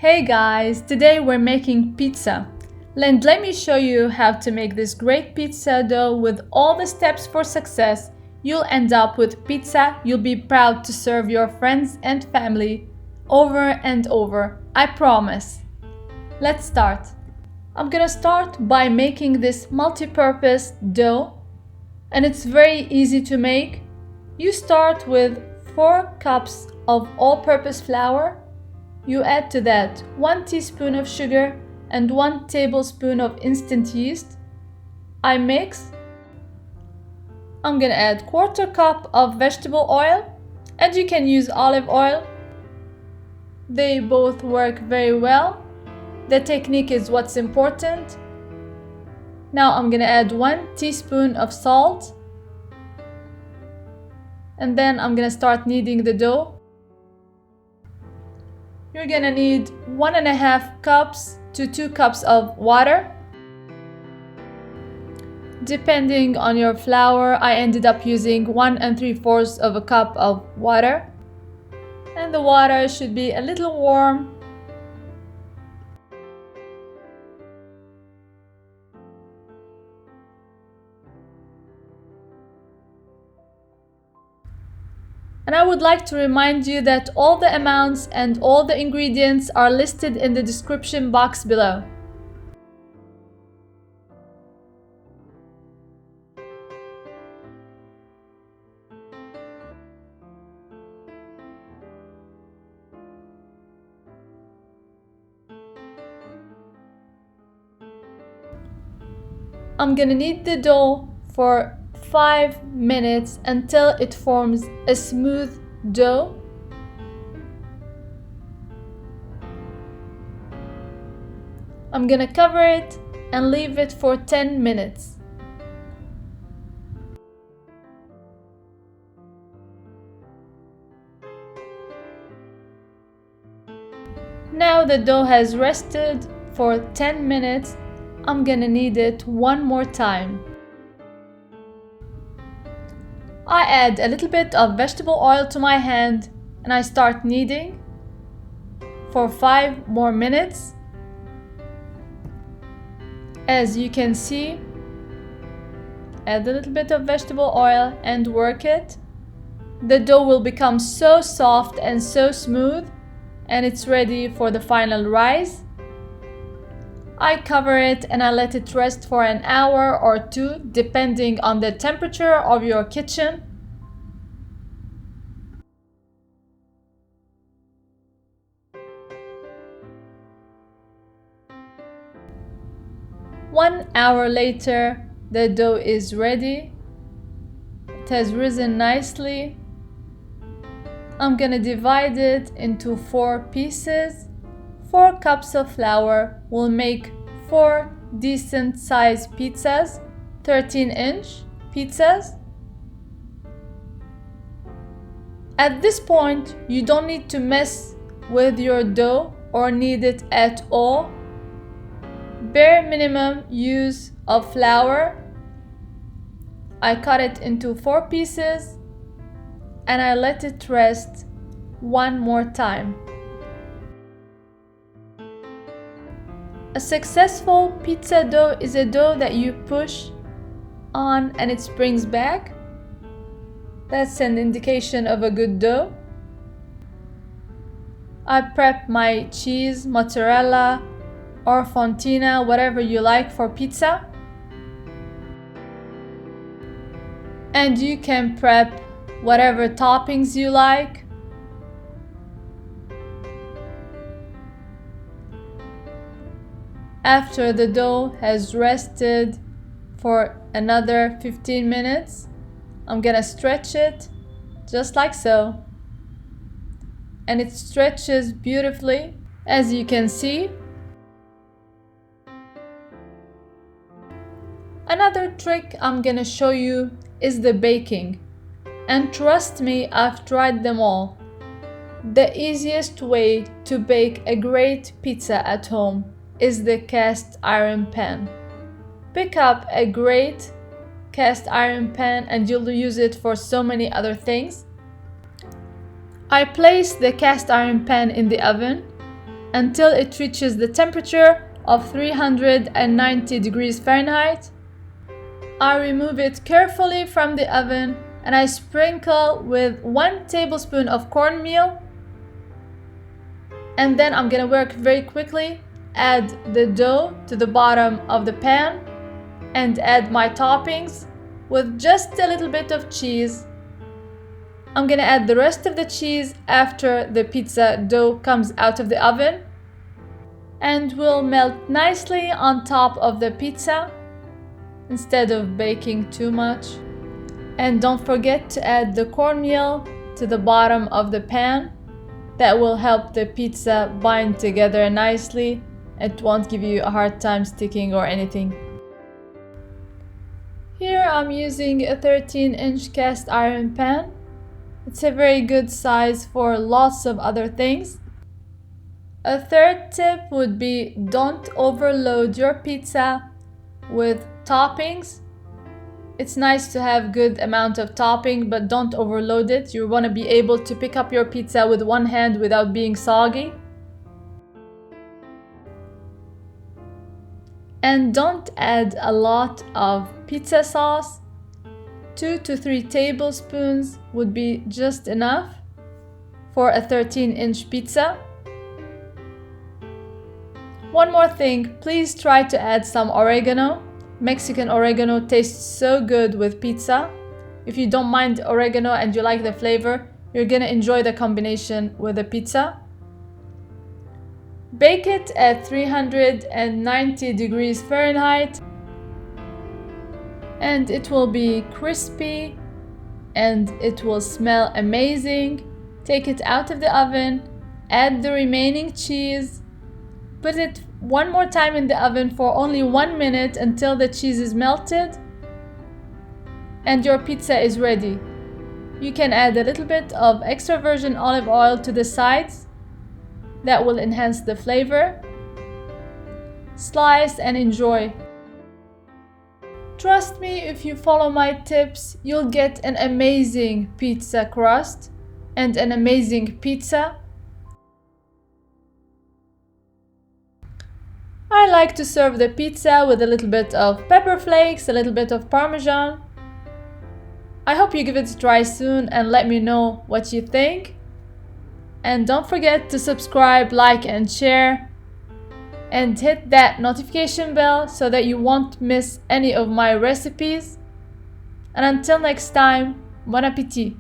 Hey guys, today we're making pizza. Let me show you how to make this great pizza dough with all the steps for success. You'll end up with pizza you'll be proud to serve your friends and family over and over, I promise. Let's start. I'm gonna start by making this multi-purpose dough, and it's very easy to make. You start with 4 cups of all-purpose flour. You add to that 1 teaspoon of sugar and 1 tablespoon of instant yeast. I mix. I'm gonna add 1/4 cup of vegetable oil, and you can use olive oil. They both work very well. The technique is what's important. Now I'm gonna add 1 teaspoon of salt, and then I'm gonna start kneading the dough. You're gonna need 1.5 cups to 2 cups of water. Depending on your flour, I ended up using 1 3/4 cup of water. And the water should be a little warm. And I would like to remind you that all the amounts and all the ingredients are listed in the description box below. I'm gonna knead the dough for 5 minutes until it forms a smooth dough. I'm gonna cover it and leave it for 10 minutes. Now the dough has rested for 10 minutes. I'm gonna knead it one more time. I add a little bit of vegetable oil to my hand and I start kneading for 5 more minutes. As you can see, add a little bit of vegetable oil and work it. The dough will become so soft and so smooth, and it's ready for the final rise. I cover it and I let it rest for an hour or 2, depending on the temperature of your kitchen. One hour later, the dough is ready. It has risen nicely. I'm gonna divide it into 4 pieces. 4 cups of flour will make 4 decent sized pizzas, 13-inch pizzas. At this point, you don't need to mess with your dough or knead it at all. Bare minimum use of flour. I cut it into 4 pieces and I let it rest one more time. A successful pizza dough is a dough that you push on and it springs back. That's an indication of a good dough. I prep my cheese, mozzarella, or fontina, whatever you like for pizza. And you can prep whatever toppings you like. After the dough has rested for another 15 minutes, I'm gonna stretch it just like so. And it stretches beautifully, as you can see. Another trick I'm gonna show you is the baking. And trust me, I've tried them all. The easiest way to bake a great pizza at home is the cast iron pan. Pick up a great cast iron pan and you'll use it for so many other things. I place the cast iron pan in the oven until it reaches the temperature of 390 degrees Fahrenheit. I remove it carefully from the oven and I sprinkle with 1 tablespoon of cornmeal. And then I'm gonna work very quickly, add the dough to the bottom of the pan and add my toppings with just a little bit of cheese. I'm gonna add the rest of the cheese after the pizza dough comes out of the oven and will melt nicely on top of the pizza instead of baking too much. And don't forget to add the cornmeal to the bottom of the pan. That will help the pizza bind together nicely. It won't give you a hard time sticking or anything. Here I'm using a 13-inch cast iron pan. It's a very good size for lots of other things. A third tip would be don't overload your pizza with toppings. It's nice to have good amount of topping, but don't overload it. You want to be able to pick up your pizza with one hand without being soggy. And don't add a lot of pizza sauce. 2 to 3 tablespoons would be just enough for a 13-inch pizza. One more thing, please try to add some oregano. Mexican oregano tastes so good with pizza. If you don't mind oregano and you like the flavor, you're gonna enjoy the combination with the pizza. Bake it at 390 degrees Fahrenheit and it will be crispy and it will smell amazing. Take it out of the oven, add the remaining cheese, put it one more time in the oven for only 1 minute until the cheese is melted, and your pizza is ready. You can add a little bit of extra virgin olive oil to the sides. That will enhance the flavor. Slice and enjoy. Trust me, if you follow my tips, you'll get an amazing pizza crust and an amazing pizza. I like to serve the pizza with a little bit of pepper flakes, a little bit of Parmesan. I hope you give it a try soon and let me know what you think. And don't forget to subscribe, like and share. And hit that notification bell so that you won't miss any of my recipes. And until next time, bon appétit!